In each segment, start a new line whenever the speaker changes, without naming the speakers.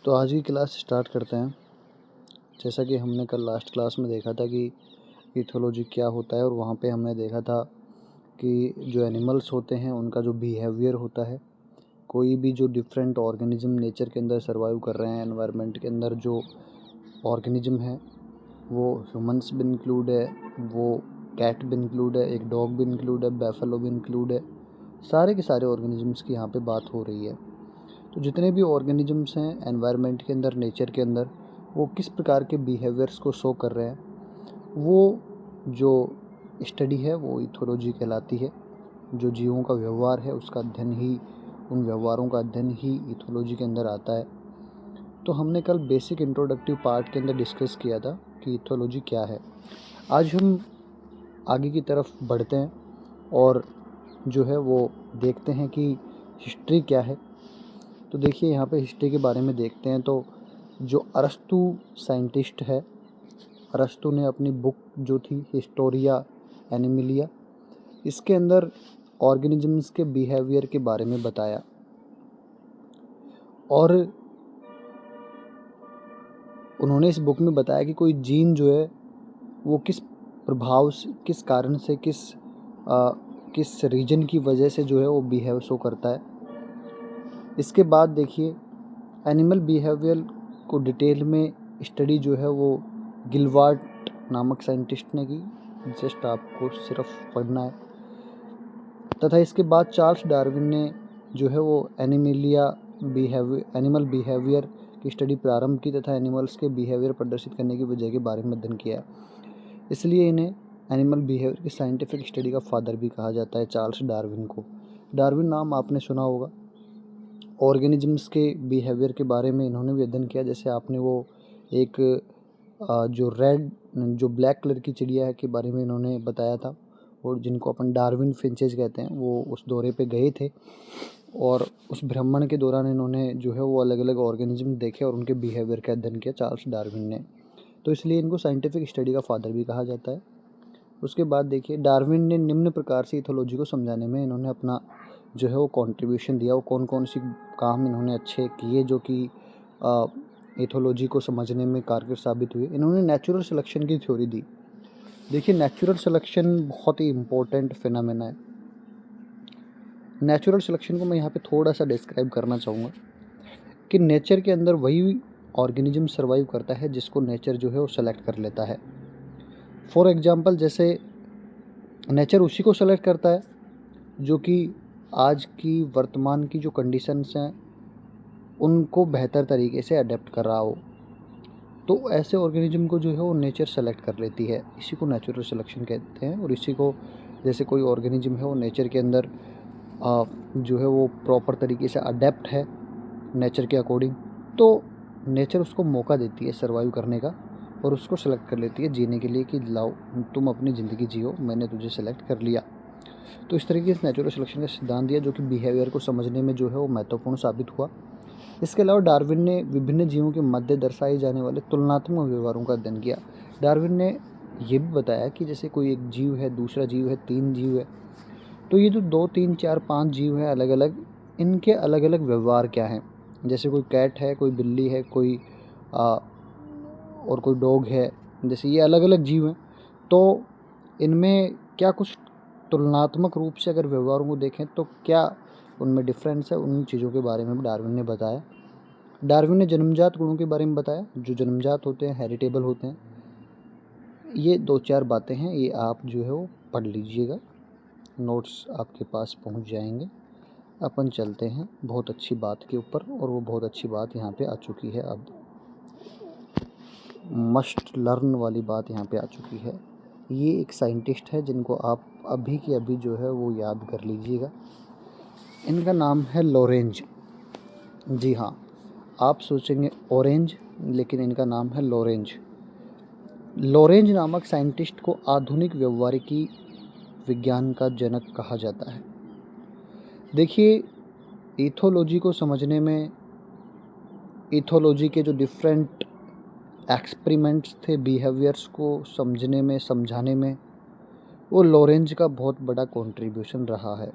तो आज की क्लास स्टार्ट करते हैं। जैसा कि हमने कल लास्ट क्लास में देखा था कि इथोलॉजी क्या होता है, और वहाँ पे हमने देखा था कि जो एनिमल्स होते हैं उनका जो बिहेवियर होता है, कोई भी जो डिफरेंट ऑर्गेनिज्म नेचर के अंदर सर्वाइव कर रहे हैं, एनवायरनमेंट के अंदर जो ऑर्गेनिज्म है वो ह्यूमंस भी इंक्लूड है, वो कैट भी इंक्लूड है, एक डॉग भी इंक्लूड है, बैफलो भी इंक्लूड है। सारे के सारे ऑर्गेनिजम्स की यहाँ पे बात हो रही है। तो जितने भी ऑर्गेनिजम्स हैं एनवायरनमेंट के अंदर, नेचर के अंदर, वो किस प्रकार के बिहेवियर्स को शो कर रहे हैं, वो जो स्टडी है वो इथोलॉजी कहलाती है। जो जीवों का व्यवहार है उसका अध्ययन ही, उन व्यवहारों का अध्ययन ही इथोलॉजी के अंदर आता है। तो हमने कल बेसिक इंट्रोडक्टिव पार्ट के अंदर डिस्कस किया था कि इथोलॉजी क्या है। आज हम आगे की तरफ बढ़ते हैं और जो है वो देखते हैं कि हिस्ट्री क्या है। तो देखिए यहाँ पे हिस्ट्री के बारे में देखते हैं। तो जो अरस्तु साइंटिस्ट है, अरस्तु ने अपनी बुक जो थी हिस्टोरिया एनिमिलिया, इसके अंदर ऑर्गेनिजम्स के बिहेवियर के बारे में बताया, और उन्होंने इस बुक में बताया कि कोई जीन जो है वो किस प्रभाव से, किस कारण से, किस रीजन की वजह से जो है वो बिहेव शो करता है। इसके बाद देखिए एनिमल बिहेवियर को डिटेल में स्टडी जो है वो गिलवार्ट नामक साइंटिस्ट ने की। जस्ट आपको सिर्फ पढ़ना है। तथा इसके बाद चार्ल्स डार्विन ने जो है वो एनिमल बिहेवियर की स्टडी प्रारंभ की तथा एनिमल्स के बिहेवियर प्रदर्शित करने की वजह के बारे में अध्ययन किया। इसलिए इन्हें एनिमल बिहेवियर की साइंटिफिक स्टडी का फादर भी कहा जाता है, चार्ल्स डार्विन को। डार्विन नाम आपने सुना होगा। ऑर्गेनिजम्स के बिहेवियर के बारे में इन्होंने भी अध्ययन किया। जैसे आपने वो एक जो ब्लैक कलर की चिड़िया है के बारे में इन्होंने बताया था, और जिनको अपन डार्विन फिंचेज कहते हैं, वो उस दौरे पे गए थे और उस भ्रमण के दौरान इन्होंने जो है वो अलग अलग ऑर्गेनिज्म देखे और उनके बिहेवियर का अध्ययन किया, चार्ल्स डार्विन ने। तो इसलिए इनको साइंटिफिक स्टडी का फादर भी कहा जाता है। उसके बाद देखिए डार्विन ने निम्न प्रकार से इथोलॉजी को समझाने में इन्होंने अपना जो है वो कंट्रीब्यूशन दिया। वो कौन कौन सी काम इन्होंने अच्छे किए जो कि इथोलॉजी को समझने में कारगर साबित हुए। इन्होंने नेचुरल सिलेक्शन की थ्योरी दी। देखिए नेचुरल सिलेक्शन बहुत ही इम्पोर्टेंट फिनोमेना है। नेचुरल सिलेक्शन को मैं यहाँ पे थोड़ा सा डिस्क्राइब करना चाहूँगा कि नेचर के अंदर वही ऑर्गेनिज्म सर्वाइव करता है जिसको नेचर जो है वो सेलेक्ट कर लेता है। फॉर एग्जांपल, जैसे नेचर उसी को सेलेक्ट करता है जो कि आज की वर्तमान की जो कंडीशंस हैं उनको बेहतर तरीके से अडेप्ट कर रहा हो। तो ऐसे ऑर्गेनिज्म को जो है वो नेचर सेलेक्ट कर लेती है। इसी को नेचुरल सिलेक्शन कहते हैं। और इसी को, जैसे कोई ऑर्गेनिज्म है वो नेचर के अंदर जो है वो प्रॉपर तरीके से अडेप्ट है नेचर के अकॉर्डिंग, तो नेचर उसको मौका देती है सर्वाइव करने का और उसको सेलेक्ट कर लेती है जीने के लिए कि लाओ तुम अपनी ज़िंदगी जियो, मैंने तुझे सेलेक्ट कर लिया। तो इस तरीके से नेचुरल सिलेक्शन का सिद्धांत दिया जो कि बिहेवियर को समझने में जो है वो महत्वपूर्ण साबित हुआ। इसके अलावा डार्विन ने विभिन्न जीवों के मध्य दर्शाए जाने वाले तुलनात्मक व्यवहारों का अध्ययन किया। डार्विन ने ये भी बताया कि जैसे कोई एक जीव है, दूसरा जीव है, 3 जीव है, तो ये जो 2, 3, 4, 5 जीव हैं अलग अलग, इनके अलग अलग व्यवहार क्या हैं। जैसे कोई कैट है, कोई बिल्ली है, कोई और कोई डॉग है, जैसे ये अलग अलग जीव हैं, तो इनमें क्या कुछ तुलनात्मक रूप से अगर व्यवहारों को देखें तो क्या उनमें डिफरेंस है, उन चीज़ों के बारे में भी डार्विन ने बताया। डार्विन ने जन्मजात गुणों के बारे में बताया, जो जन्मजात होते हैं, हेरिटेबल होते हैं। ये 2-4 बातें हैं, ये आप जो है वो पढ़ लीजिएगा, नोट्स आपके पास पहुंच जाएंगे। अपन चलते हैं बहुत अच्छी बात के ऊपर, और वो बहुत अच्छी बात यहाँ पे आ चुकी है। अब मस्ट लर्न वाली बात यहाँ पे आ चुकी है। ये एक साइंटिस्ट है जिनको आप अभी के अभी जो है वो याद कर लीजिएगा। इनका नाम है लॉरेंज। जी हाँ, आप सोचेंगे ऑरेंज, लेकिन इनका नाम है लॉरेंज। लॉरेंज नामक साइंटिस्ट को आधुनिक व्यवहारिकी विज्ञान का जनक कहा जाता है। देखिए इथोलॉजी को समझने में, इथोलॉजी के जो डिफरेंट एक्सपेरिमेंट्स थे बिहेवियर्स को समझने में, समझाने में, वो लॉरेंज का बहुत बड़ा कंट्रीब्यूशन रहा है।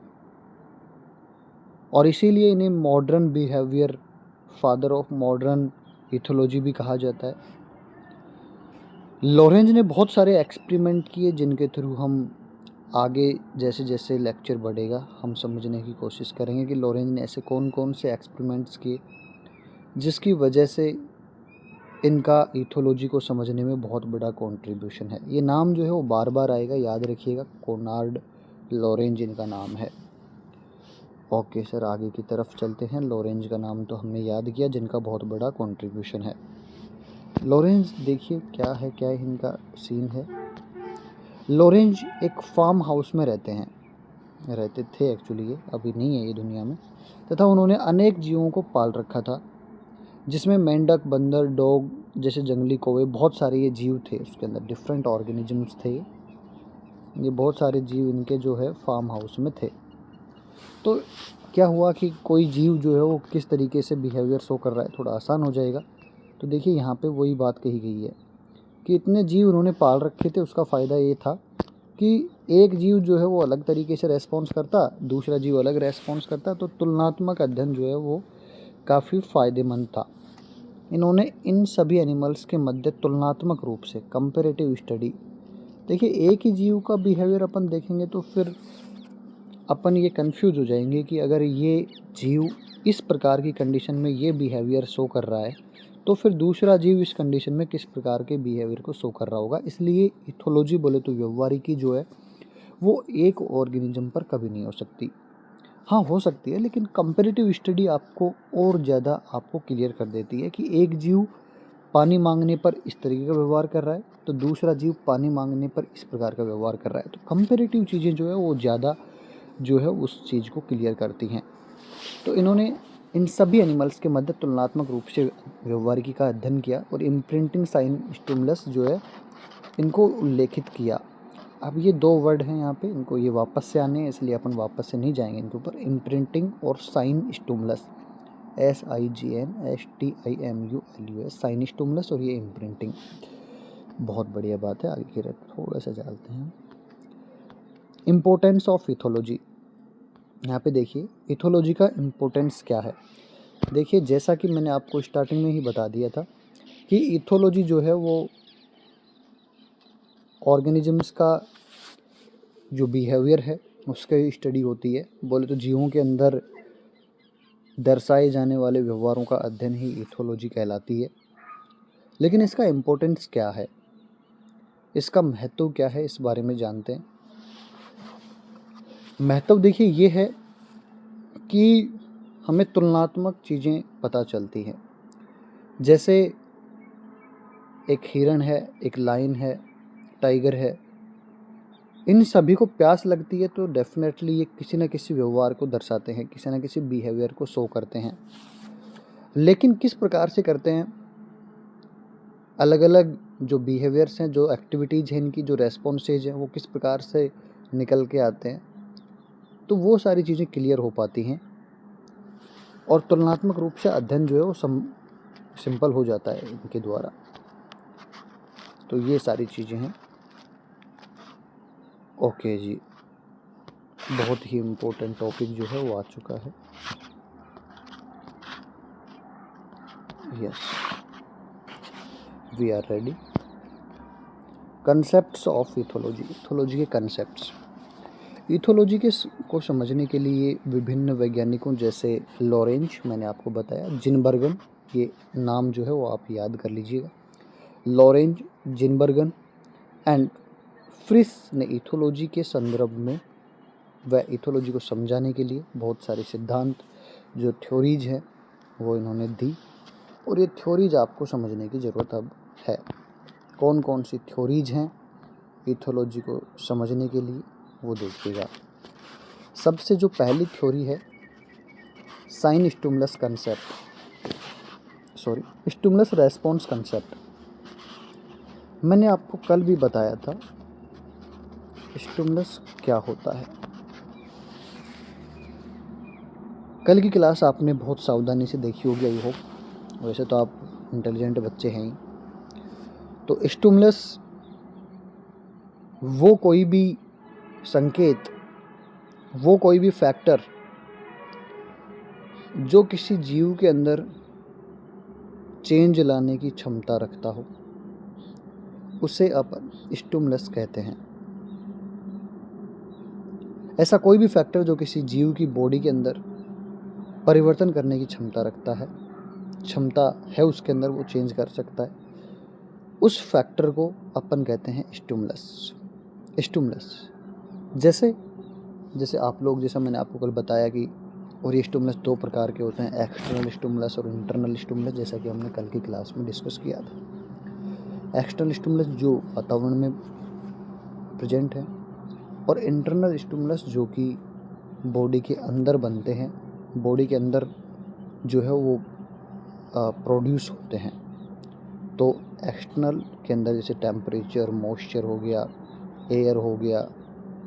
और इसीलिए इन्हें modern behaviour father of modern ethology भी कहा जाता है। लॉरेंज ने बहुत सारे एक्सपेरिमेंट किए जिनके थ्रू हम आगे जैसे जैसे लेक्चर बढ़ेगा हम समझने की कोशिश करेंगे कि लॉरेंज ने ऐसे कौन कौन से एक्सपेरिमेंट्स किए जिसकी वजह से इनका इथोलॉजी को समझने में बहुत बड़ा कंट्रीब्यूशन है। ये नाम जो है वो बार बार आएगा, याद रखिएगा, कोनार्ड लॉरेंज इनका नाम है। ओके सर, आगे की तरफ चलते हैं। लॉरेंज का नाम तो हमने याद किया जिनका बहुत बड़ा कंट्रीब्यूशन है। लॉरेंज देखिए क्या है, क्या इनका सीन है। लॉरेंज एक फार्म हाउस में रहते थे एक्चुअली, ये अभी नहीं है ये दुनिया में, तथा उन्होंने अनेक जीवों को पाल रखा था जिसमें मेंढक, बंदर, डॉग जैसे जंगली कौवे, बहुत सारे ये जीव थे उसके अंदर, डिफरेंट ऑर्गेनिजम्स थे ये बहुत सारे जीव इनके जो है फार्म हाउस में थे। तो क्या हुआ कि कोई जीव जो है वो किस तरीके से बिहेवियर शो कर रहा है, थोड़ा आसान हो जाएगा। तो देखिए यहाँ पे वही बात कही गई है कि इतने जीव उन्होंने पाल रखे थे, उसका फ़ायदा ये था कि एक जीव जो है वो अलग तरीके से रेस्पॉन्स करता, दूसरा जीव अलग रेस्पॉन्स करता, तो तुलनात्मक अध्ययन जो है वो काफ़ी फ़ायदेमंद था। इन्होंने इन सभी एनिमल्स के मध्य तुलनात्मक रूप से कंपैरेटिव स्टडी, देखिए एक ही जीव का बिहेवियर अपन देखेंगे तो फिर अपन ये कंफ्यूज हो जाएंगे कि अगर ये जीव इस प्रकार की कंडीशन में ये बिहेवियर शो कर रहा है तो फिर दूसरा जीव इस कंडीशन में किस प्रकार के बिहेवियर को शो कर रहा होगा। इसलिए इथोलॉजी बोले तो व्यवहारिकी जो है वो एक ऑर्गेनिज्म पर कभी नहीं हो सकती। हाँ हो सकती है, लेकिन कंपैरेटिव स्टडी आपको और ज़्यादा आपको क्लियर कर देती है कि एक जीव पानी मांगने पर इस तरीके का व्यवहार कर रहा है तो दूसरा जीव पानी मांगने पर इस प्रकार का व्यवहार कर रहा है। तो कंपैरेटिव चीज़ें जो है वो ज़्यादा जो है उस चीज़ को क्लियर करती हैं। तो इन्होंने इन सभी एनिमल्स के मध्य तुलनात्मक रूप से व्यवहारिकी का अध्ययन किया और इम्प्रिंटिंग साइन स्टिमुलस जो है इनको उल्लेखित किया। अब ये दो वर्ड हैं यहाँ पे, इनको ये वापस से आने हैं इसलिए अपन वापस से नहीं जाएंगे इनके ऊपर। इम्प्रिंटिंग और sign stimulus, SIGNSTIMULUS, sign stimulus और ये इम्प्रिंटिंग, बहुत बढ़िया बात है। आगे की तरफ थोड़ा सा चलते हैं। इम्पोर्टेंस ऑफ इथोलॉजी, यहाँ पे देखिए इथोलॉजी का इम्पोर्टेंस क्या है। देखिए जैसा कि मैंने आपको स्टार्टिंग में ही बता दिया था कि इथोलॉजी जो है वो ऑर्गेनिजम्स का जो बिहेवियर है उसका स्टडी होती है। बोले तो जीवों के अंदर दर्शाए जाने वाले व्यवहारों का अध्ययन ही इथोलॉजी कहलाती है। लेकिन इसका इम्पोर्टेंस क्या है, इसका महत्व क्या है, इस बारे में जानते हैं। महत्व देखिए ये है कि हमें तुलनात्मक चीज़ें पता चलती हैं। जैसे एक हिरण है, एक लायन है, टाइगर है, इन सभी को प्यास लगती है तो डेफिनेटली ये किसी न किसी व्यवहार को दर्शाते हैं, किसी न किसी बिहेवियर को शो करते हैं। लेकिन किस प्रकार से करते हैं, अलग अलग जो बिहेवियर्स हैं, जो एक्टिविटीज़ हैं, इनकी जो रेस्पॉन्सेज हैं वो किस प्रकार से निकल के आते हैं, तो वो सारी चीज़ें क्लियर हो पाती हैं और तुलनात्मक रूप से अध्ययन जो है वो सिंपल हो जाता है इनके द्वारा। तो ये सारी चीज़ें हैं। ओके जी, बहुत ही इम्पोर्टेंट टॉपिक जो है वो आ चुका है। Yes, we are ready. Concepts of ethology, ethology के कंसेप्ट्स। इथोलॉजी को समझने के लिए विभिन्न वैज्ञानिकों जैसे लॉरेंज, मैंने आपको बताया, जिनबर्गन, ये नाम जो है वो आप याद कर लीजिएगा, लॉरेंज, जिनबर्गन एंड फ्रिस ने इथोलॉजी के संदर्भ में व इथोलॉजी को समझाने के लिए बहुत सारे सिद्धांत, जो थ्योरीज हैं वो इन्होंने दी। और ये थ्योरीज आपको समझने की ज़रूरत अब है। कौन कौन सी थ्योरीज हैं इथोलॉजी को समझने के लिए वो देखिएगा। सबसे जो पहली थ्योरी है sign stimulus concept, stimulus response concept. मैंने आपको कल भी बताया था स्टिमुलस क्या होता है। कल की क्लास आपने बहुत सावधानी से देखी होगी आई होप, वैसे तो आप इंटेलिजेंट बच्चे हैं ही। तो स्टिमुलस वो कोई भी संकेत, वो कोई भी फैक्टर जो किसी जीव के अंदर चेंज लाने की क्षमता रखता हो, उसे अपन स्टिमुलस कहते हैं। ऐसा कोई भी फैक्टर जो किसी जीव की बॉडी के अंदर परिवर्तन करने की क्षमता है उसके अंदर, वो चेंज कर सकता है, उस फैक्टर को अपन कहते हैं स्टिमुलस। जैसे आप लोग, जैसा मैंने आपको कल बताया कि और ये स्टिमुलस 2 प्रकार के होते हैं, एक्सटर्नल स्टिमुलस और इंटरनल स्टिमुलस, जैसा कि हमने कल की क्लास में डिस्कस किया था। एक्सटर्नल स्टिमुलस जो वातावरण में प्रेजेंट है, और इंटरनल स्टिमुलस जो कि बॉडी के अंदर बनते हैं, बॉडी के अंदर जो है वो प्रोड्यूस होते हैं। तो एक्सटर्नल के अंदर जैसे टेम्परेचर, मॉइस्चर हो गया, एयर हो गया,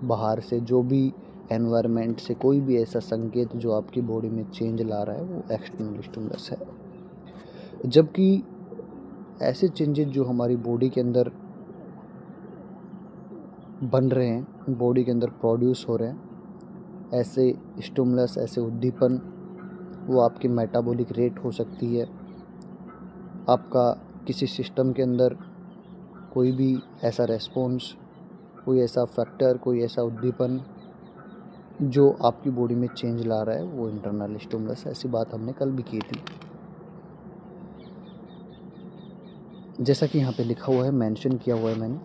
बाहर से जो भी एनवायरनमेंट से कोई भी ऐसा संकेत जो आपकी बॉडी में चेंज ला रहा है, वो एक्सटर्नल स्टिमुलस है। जबकि ऐसे चेंजेस जो हमारी बॉडी के अंदर बन रहे हैं, बॉडी के अंदर प्रोड्यूस हो रहे हैं, ऐसे स्टिमुलस, ऐसे उद्दीपन, वो आपकी मेटाबॉलिक रेट हो सकती है, आपका किसी सिस्टम के अंदर कोई भी ऐसा रेस्पॉन्स, कोई ऐसा फैक्टर, कोई ऐसा उद्दीपन जो आपकी बॉडी में चेंज ला रहा है, वो इंटरनल स्टिमुलस है। ऐसी बात हमने कल भी की थी। जैसा कि यहाँ पे लिखा हुआ है, मेंशन किया हुआ है मैंने,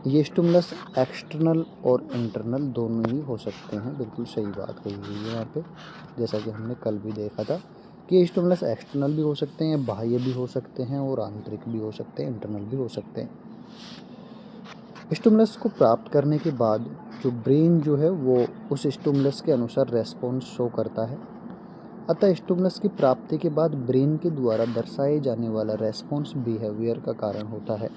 ये स्टिमुलस एक्सटर्नल और इंटरनल दोनों ही हो सकते हैं। बिल्कुल सही बात कही हुई है यहाँ पे, जैसा कि हमने कल भी देखा था कि ये स्टिमुलस एक्सटर्नल भी हो सकते हैं, बाह्य भी हो सकते हैं, और आंतरिक भी हो सकते हैं, इंटरनल भी हो सकते हैं। स्टिमुलस को प्राप्त करने के बाद जो ब्रेन जो है वो उस स्टिमुलस के अनुसार रेस्पॉन्स शो करता है। अतः स्टिमुलस की प्राप्ति के बाद ब्रेन के द्वारा दर्शाए जाने वाला रेस्पॉन्स बिहेवियर का कारण होता है।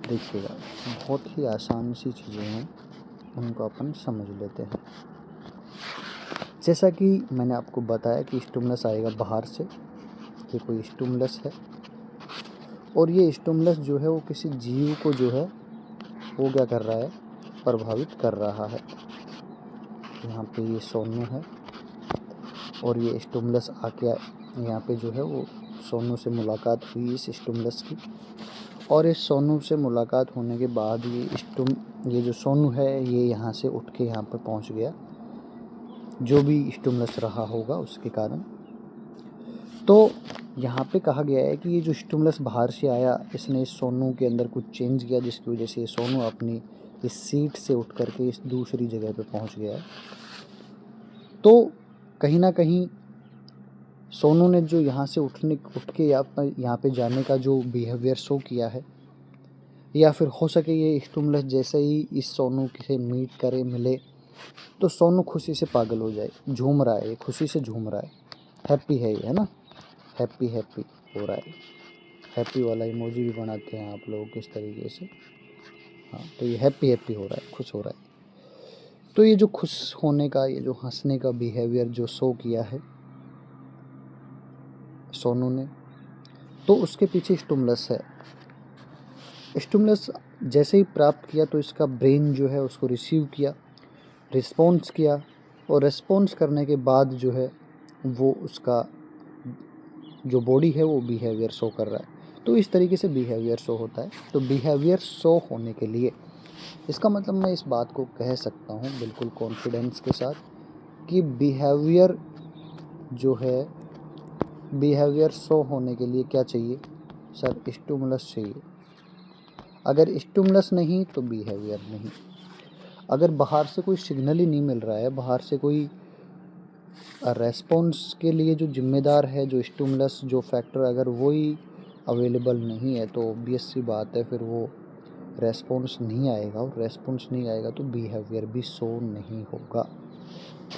देखिएगा, बहुत ही आसान सी चीज़ें हैं, उनको अपन समझ लेते हैं। जैसा कि मैंने आपको बताया कि स्टिमुलस आएगा बाहर से, ये कोई स्टिमुलस है, और ये स्टिमुलस जो है वो किसी जीव को जो है वो क्या कर रहा है, प्रभावित कर रहा है। यहाँ पे ये सोनू है, और ये स्टिमुलस आके यहाँ पे जो है वो सोनू से मुलाकात हुई इस स्टिमुलस की, और इस सोनू से मुलाकात होने के बाद ये जो सोनू है ये यहाँ से उठ के यहाँ पर पहुँच गया, जो भी स्टिमुलस रहा होगा उसके कारण। तो यहाँ पे कहा गया है कि ये जो स्टिमुलस बाहर से आया, इसने इस सोनू के अंदर कुछ चेंज किया, जिसकी वजह से ये सोनू अपनी इस सीट से उठ करके इस दूसरी जगह पे पहुँच गया है। तो कहीं ना कहीं सोनू ने जो यहाँ से उठ के यहाँ पे जाने का जो बिहेवियर शो किया है, या फिर हो सके ये स्टिमुलस जैसे ही इस सोनू से मिले तो सोनू खुशी से पागल हो जाए, झूम रहा है, खुशी से झूम रहा है, हैप्पी है ये, है ना, हैप्पी हो रहा है। हैप्पी वाला इमोजी भी बनाते हैं आप लोग किस तरीके से, हाँ, तो ये हैप्पी हो रहा है, खुश हो रहा है। तो ये जो खुश होने का, ये जो हंसने का बिहेवियर जो शो किया है सोनू ने, तो उसके पीछे स्टिमुलस है। स्टिमुलस जैसे ही प्राप्त किया तो इसका ब्रेन जो है उसको रिसीव किया, रिस्पॉन्स किया, और रिस्पॉन्स करने के बाद जो है वो उसका जो बॉडी है वो बिहेवियर शो कर रहा है। तो इस तरीके से बिहेवियर शो होता है। तो बिहेवियर शो होने के लिए, इसका मतलब मैं इस बात को कह सकता हूँ बिल्कुल कॉन्फिडेंस के साथ कि बिहेवियर जो है, बिहेवियर शो होने के लिए क्या चाहिए सर, स्टिमुलस चाहिए। अगर स्टिमुलस नहीं तो बिहेवियर नहीं। अगर बाहर से कोई सिग्नल ही नहीं मिल रहा है, बाहर से कोई रेस्पॉन्स के लिए जो जिम्मेदार है, जो स्टिमुलस, जो फैक्टर, अगर वही अवेलेबल नहीं है, तो ऑब्वियस सी बात है फिर वो रेस्पॉन्स नहीं आएगा, और रेस्पॉन्स नहीं आएगा तो बिहेवियर भी शो नहीं होगा।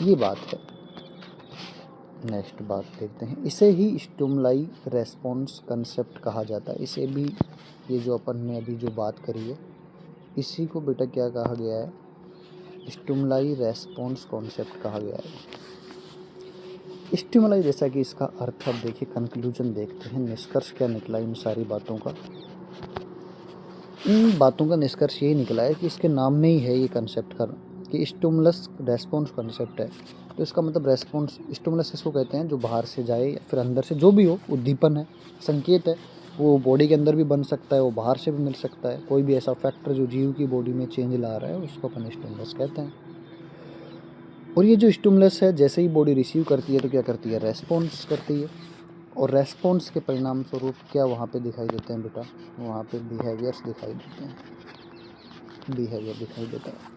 ये बात है। नेक्स्ट बात देखते हैं, इसे ही स्टिमुलाई रेस्पॉन्स कंसेप्ट कहा जाता है। इसे भी, ये जो अपन ने अभी जो बात करी है, इसी को बेटा क्या कहा गया है, स्टिमुलाई रेस्पॉन्स कॉन्सेप्ट कहा गया है। स्टिमुलाई, जैसा कि इसका अर्थ, अब देखिए कंक्लूजन देखते हैं, निष्कर्ष क्या निकला इन सारी बातों का। इन बातों का निष्कर्ष यही निकला है कि इसके नाम में ही है ये कंसेप्ट का कि स्टिमुलस रेस्पॉन्स कंसेप्ट है। तो इसका मतलब रेस्पॉन्स स्टिमुलस किसको कहते हैं, जो बाहर से जाए या फिर अंदर से, जो भी हो, उद्दीपन है, संकेत है। वो बॉडी के अंदर भी बन सकता है, वो बाहर से भी मिल सकता है। कोई भी ऐसा फैक्टर जो जीव की बॉडी में चेंज ला रहा है उसको अपन स्टिमुलस कहते हैं। और ये जो स्टिमुलस है, जैसे ही बॉडी रिसीव करती है तो क्या करती है, रेस्पॉन्स करती है। और रेस्पॉन्स के परिणाम स्वरूप क्या वहाँ पे दिखाई देते हैं बेटा, वहाँ पे बिहेवियर्स दिखाई देते हैं, बिहेवियर दिखाई देता है।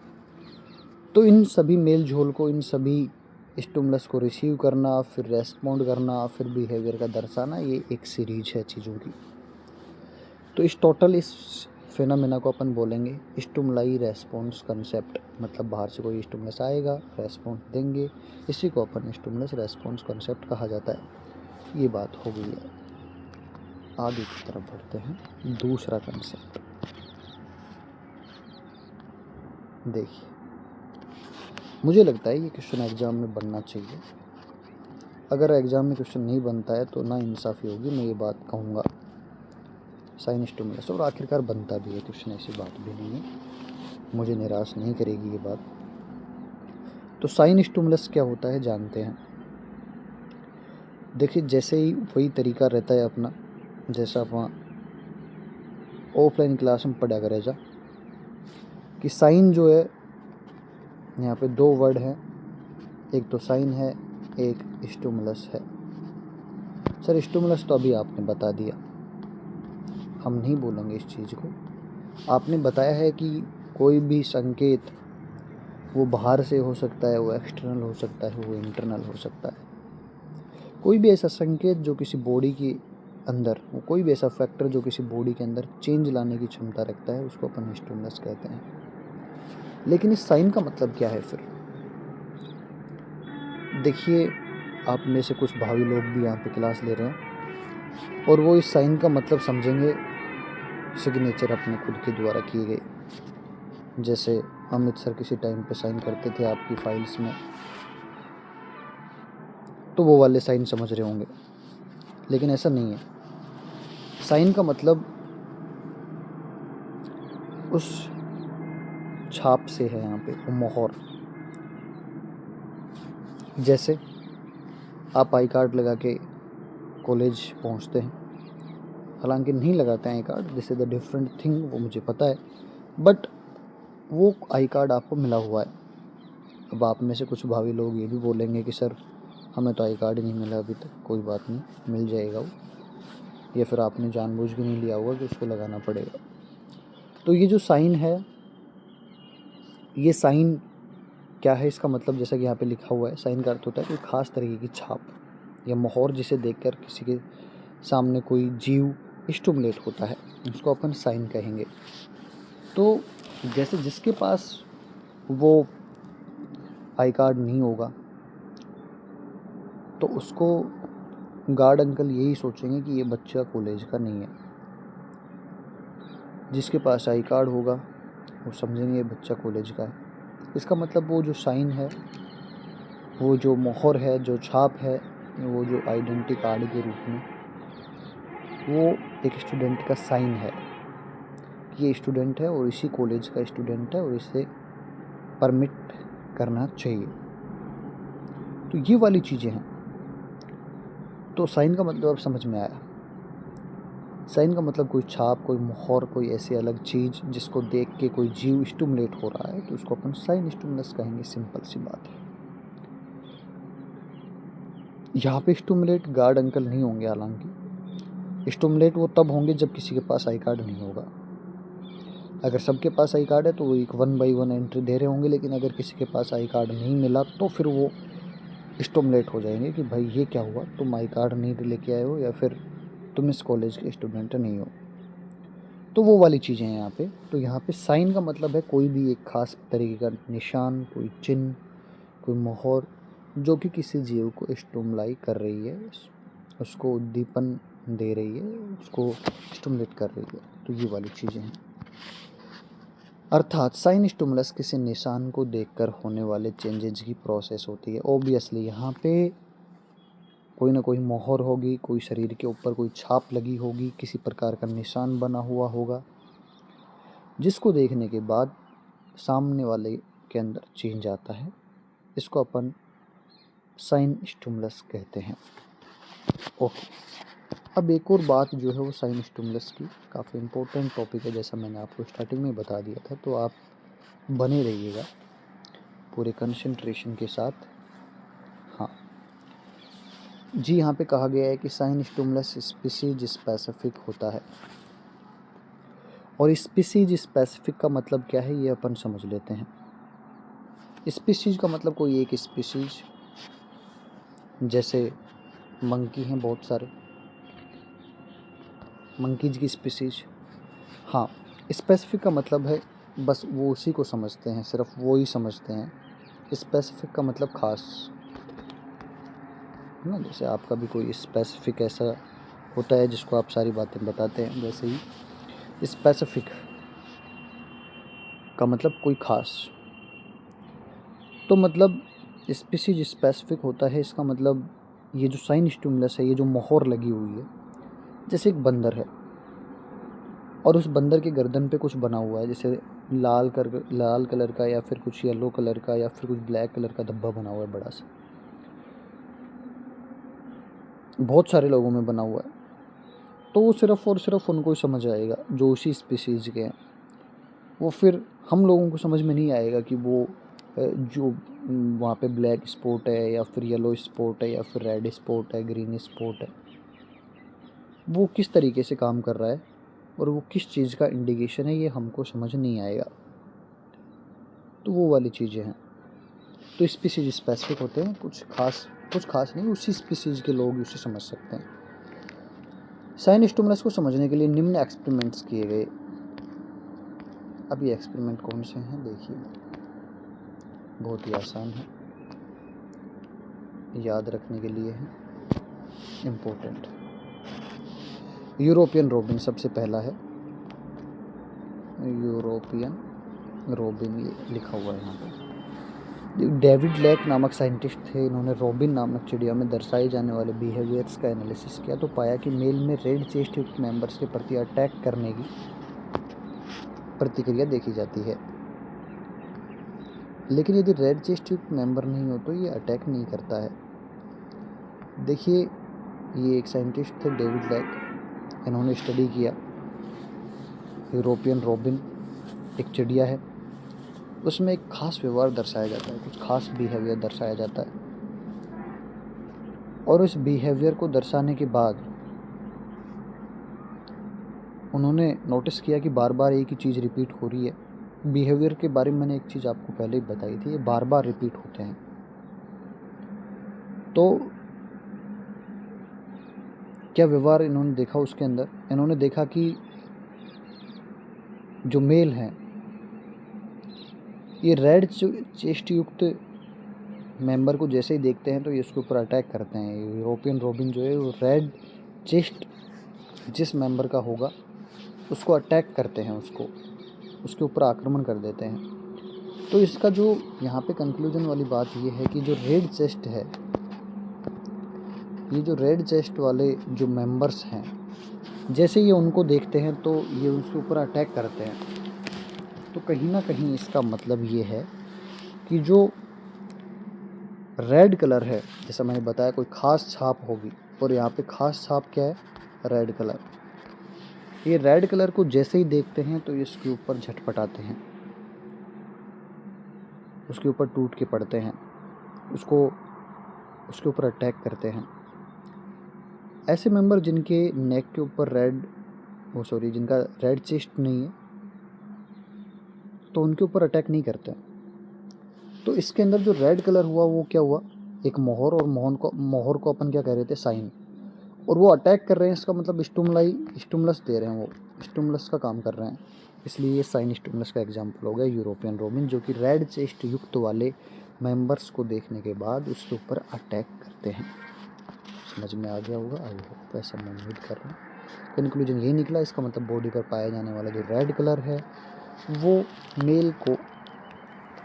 तो इन सभी मेल झोल को, इन सभी स्टिमुलस को रिसीव करना, फिर रेस्पॉन्ड करना, फिर बिहेवियर का दर्शाना, ये एक सीरीज है चीज़ों की। तो इस फिनोमेना को अपन बोलेंगे स्टिमुलाई रेस्पॉन्स कंसेप्ट। मतलब बाहर से कोई स्टिमुलस आएगा, रेस्पॉन्स देंगे, इसी को अपन स्टिमुलस रेस्पॉन्स कंसेप्ट कहा जाता है। ये बात हो गई है। आगे की तरफ बढ़ते हैं। दूसरा कंसेप्ट देखिए, मुझे लगता है ये क्वेश्चन एग्जाम में बनना चाहिए। अगर एग्जाम में क्वेश्चन नहीं बनता है तो ना इंसाफ़ी होगी, मैं ये बात कहूँगा। साइन स्टिमुलस, और आखिरकार बनता भी है क्वेश्चन, ऐसी बात भी नहीं है, मुझे निराश नहीं करेगी ये बात। तो साइन स्टिमुलस क्या होता है जानते हैं। देखिए, जैसे ही वही तरीका रहता है अपना, जैसा अपना ऑफलाइन क्लास में पढ़ा करें जा, कि साइन जो है, यहाँ पे दो वर्ड हैं, एक तो साइन है, एक स्टिमुलस है। सर स्टिमुलस तो अभी आपने बता दिया, हम नहीं बोलेंगे इस चीज़ को। आपने बताया है कि कोई भी संकेत वो बाहर से हो सकता है, वो एक्सटर्नल हो सकता है, वो इंटरनल हो सकता है। कोई भी ऐसा संकेत जो किसी बॉडी के अंदर, वो कोई भी ऐसा फैक्टर जो किसी बॉडी के अंदर चेंज लाने की क्षमता रखता है, उसको अपन स्टिमुलस कहते हैं। लेकिन इस साइन का मतलब क्या है फिर? देखिए, आप में से कुछ भावी लोग भी यहाँ पे क्लास ले रहे हैं और वो इस साइन का मतलब समझेंगे सिग्नेचर अपने खुद के द्वारा किए गए। जैसे अमित सर किसी टाइम पे साइन करते थे आपकी फाइल्स में, तो वो वाले साइन समझ रहे होंगे, लेकिन ऐसा नहीं है। साइन का मतलब उस छाप से है, यहाँ पे वो मोहर। जैसे आप आई कार्ड लगा के कॉलेज पहुँचते हैं, हालांकि नहीं लगाते हैं I card, this is the different thing, वो मुझे पता है, बट वो आई कार्ड आपको मिला हुआ है। अब आप में से कुछ भावी लोग ये भी बोलेंगे कि सर हमें तो आई कार्ड ही नहीं मिला अभी तक। कोई बात नहीं, मिल जाएगा वो, या फिर आपने जानबूझ के नहीं लिया होगा कि उसको लगाना पड़ेगा। तो ये जो साइन है, ये साइन क्या है, इसका मतलब जैसा कि यहाँ पे लिखा हुआ है, साइन का अर्थ होता है कोई ख़ास तरीके की छाप या मोहर, जिसे देखकर किसी के सामने कोई जीव स्टिमुलेट होता है, उसको अपन साइन कहेंगे। तो जैसे जिसके पास वो आई कार्ड नहीं होगा, तो उसको गार्ड अंकल यही सोचेंगे कि ये बच्चा कॉलेज का नहीं है। जिसके पास आई कार्ड होगा वो समझेंगे ये बच्चा कॉलेज का है। इसका मतलब वो जो साइन है, वो जो मोहर है, जो छाप है, वो जो आइडेंटिटी कार्ड के रूप में, वो एक स्टूडेंट का साइन है कि ये स्टूडेंट है और इसी कॉलेज का स्टूडेंट है और इसे परमिट करना चाहिए। तो ये वाली चीज़ें हैं। तो साइन का मतलब अब समझ में आया। साइन का मतलब कोई छाप, कोई मोहर, कोई ऐसी अलग चीज़ जिसको देख के कोई जीव स्टिमुलेट हो रहा है, तो उसको अपन साइन स्टिमुलस कहेंगे। सिंपल सी बात है। यहाँ पे स्टिमुलेट गार्ड अंकल नहीं होंगे, हालांकि स्टिमुलेट वो तब होंगे जब किसी के पास आई कार्ड नहीं होगा। अगर सबके पास आई कार्ड है तो वो एक 1 बाई 1 एंट्री दे रहे होंगे, लेकिन अगर किसी के पास आई कार्ड नहीं मिला तो फिर वो स्टिमुलेट हो जाएंगे कि भाई ये क्या हुआ, तुम आई कार्ड नहीं लेके आए हो या फिर तुम इस कॉलेज के स्टूडेंट नहीं हो। तो वो वाली चीज़ें हैं यहाँ पे। तो यहाँ पे साइन का मतलब है कोई भी एक ख़ास तरीके का निशान, कोई चिन्ह, कोई मोहर जो कि किसी जीव को स्टिमुलाई कर रही है, उसको उद्दीपन दे रही है, उसको स्टिमुलेट कर रही है। तो ये वाली चीज़ें हैं। अर्थात साइन स्टिमुलस किसी निशान को देखकर होने वाले चेंजेज की प्रोसेस होती है। ऑब्वियसली यहाँ पे कोई ना कोई मोहर होगी, कोई शरीर के ऊपर कोई छाप लगी होगी, किसी प्रकार का निशान बना हुआ होगा, जिसको देखने के बाद सामने वाले के अंदर चेंज आता है। इसको अपन साइन स्टिमुलस कहते हैं। ओके, अब एक और बात जो है वो साइन स्टिमुलस की काफ़ी इम्पोर्टेंट टॉपिक है, जैसा मैंने आपको स्टार्टिंग में बता दिया था, तो आप बने रहिएगा पूरे कंसंट्रेशन के साथ। हाँ जी, यहाँ पे कहा गया है कि साइन स्टिमुलस स्पीसीज स्पेसिफिक होता है, और स्पीसीज स्पेसिफिक का मतलब क्या है ये अपन समझ लेते हैं। स्पीसीज का मतलब कोई एक स्पीसीज, जैसे मंकी हैं बहुत सारे, मंकीज की स्पीसीज। हाँ, स्पेसिफिक का मतलब है बस वो उसी को समझते हैं, सिर्फ वो ही समझते हैं। स्पेसिफिक का मतलब खास, है ना। जैसे आपका भी कोई स्पेसिफिक ऐसा होता है जिसको आप सारी बातें बताते हैं, वैसे ही स्पेसिफिक का मतलब कोई खास। तो मतलब स्पीसीज स्पेसिफिक होता है, इसका मतलब ये जो साइन स्टिमुलस है, ये जो मोहर लगी हुई है, जैसे एक बंदर है और उस बंदर के गर्दन पे कुछ बना हुआ है, जैसे लाल कलर का, या फिर कुछ येलो कलर का, या फिर कुछ ब्लैक कलर का धब्बा बना हुआ है बड़ा सा, बहुत सारे लोगों में बना हुआ है। तो वो सिर्फ़ और सिर्फ उनको ही समझ आएगा जो उसी स्पीसीज़ के हैं। वो फिर हम लोगों को समझ में नहीं आएगा कि वो जो वहाँ पे ब्लैक स्पॉट है, या फिर येलो स्पॉट है, या फिर रेड स्पॉट है, ग्रीन स्पॉट है, वो किस तरीके से काम कर रहा है और वो किस चीज़ का इंडिकेशन है, ये हमको समझ नहीं आएगा। तो वो वाली चीज़ें हैं। तो स्पीसीज स्पेसिफिक होते हैं, कुछ खास नहीं, उसी स्पीसीज के लोग उसे समझ सकते हैं। साइन स्टिमुलस को समझने के लिए निम्न एक्सपेरिमेंट्स किए गए। अब ये एक्सपेरिमेंट कौन से हैं देखिए, बहुत ही आसान है, याद रखने के लिए है, इम्पोर्टेंट। यूरोपियन रोबिन सबसे पहला है, यूरोपियन रोबिन, ये लिखा हुआ है यहाँ पे। डेविड लेक नामक साइंटिस्ट थे, इन्होंने रोबिन नामक चिड़िया में दर्शाए जाने वाले बिहेवियर्स का एनालिसिस किया, तो पाया कि मेल में रेड चेस्ट युक्त मेंबर्स के प्रति अटैक करने की प्रतिक्रिया देखी जाती है, लेकिन यदि रेड चेस्ट युक्त मेंबर नहीं हो तो ये अटैक नहीं करता है। देखिए, ये एक साइंटिस्ट थे डेविड लेक, इन्होंने स्टडी किया यूरोपियन रोबिन, एक चिड़िया है, उसमें एक खास व्यवहार दर्शाया जाता है, कुछ खास बिहेवियर दर्शाया जाता है, और उस बिहेवियर को दर्शाने के बाद उन्होंने नोटिस किया कि बार बार एक ही चीज़ रिपीट हो रही है। बिहेवियर के बारे में मैंने एक चीज़ आपको पहले ही बताई थी, ये बार बार रिपीट होते हैं। तो क्या व्यवहार इन्होंने देखा उसके अंदर, इन्होंने देखा कि जो मेल हैं ये रेड चेस्ट युक्त मेंबर को जैसे ही देखते हैं तो ये उसके ऊपर अटैक करते हैं। यूरोपियन रोबिन जो है वो रेड चेस्ट जिस मेंबर का होगा उसको अटैक करते हैं, उसके ऊपर आक्रमण कर देते हैं। तो इसका जो यहाँ पे कंक्लूजन वाली बात ये है कि जो रेड चेस्ट है, ये जो रेड चेस्ट वाले जो मेंबर्स हैं, जैसे ये उनको देखते हैं तो ये उसके ऊपर अटैक करते हैं। तो कहीं ना कहीं इसका मतलब ये है कि जो रेड कलर है, जैसा मैंने बताया, कोई ख़ास छाप होगी, और यहाँ पे ख़ास छाप क्या है, रेड कलर। ये रेड कलर को जैसे ही देखते हैं तो ये इसके ऊपर झटपटाते हैं, उसके ऊपर टूट के पड़ते हैं, उसके ऊपर अटैक करते हैं। ऐसे मेंबर जिनके नेक के ऊपर जिनका रेड चेस्ट नहीं है तो उनके ऊपर अटैक नहीं करते। तो इसके अंदर जो रेड कलर हुआ वो क्या हुआ, एक मोहर, और मोहर को अपन क्या कह रहे थे, साइन, और वो अटैक कर रहे हैं, इसका मतलब स्टिमुलस दे रहे हैं, वो स्टिमुलस का काम कर रहे हैं, इसलिए ये साइन स्टिमुलस का एग्जाम्पल हो गया यूरोपियन रोबिन, जो कि रेड चेस्ट युक्त वाले मेंबर्स को देखने के बाद उसके ऊपर अटैक करते हैं। समझ में आ गया होगा, आई होप, ऐसा मैं उम्मीद कर रहा हूँ। कंक्लूजन यही निकला, इसका मतलब बॉडी पर पाया जाने वाला जो रेड कलर है वो मेल को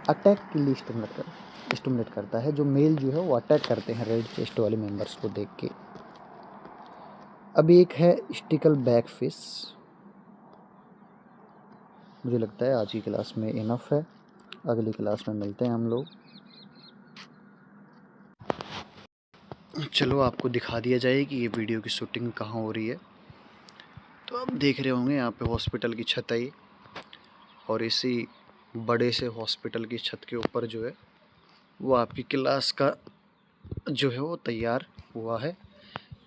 अटैक के लिए स्टिमुलेट करता है। जो मेल जो है वो अटैक करते हैं रेड चेस्ट वाले मेंबर्स को देख के। अब एक है स्टिकल बैक फिश। मुझे लगता है आज की क्लास में इनफ है, अगली क्लास में मिलते हैं हम लोग। चलो आपको दिखा दिया जाए कि ये वीडियो की शूटिंग कहाँ हो रही है। तो आप देख रहे होंगे यहाँ पे हॉस्पिटल की छत है ये, और इसी बड़े से हॉस्पिटल की छत के ऊपर जो है वो आपकी क्लास का जो है वो तैयार हुआ है।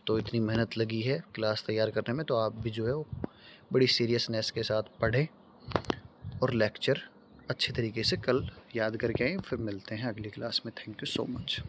तो इतनी मेहनत लगी है क्लास तैयार करने में, तो आप भी जो है वो बड़ी सीरियसनेस के साथ पढ़ें और लेक्चर अच्छे तरीके से कल याद करके आएँ। फिर मिलते हैं अगली क्लास में। Thank you so much.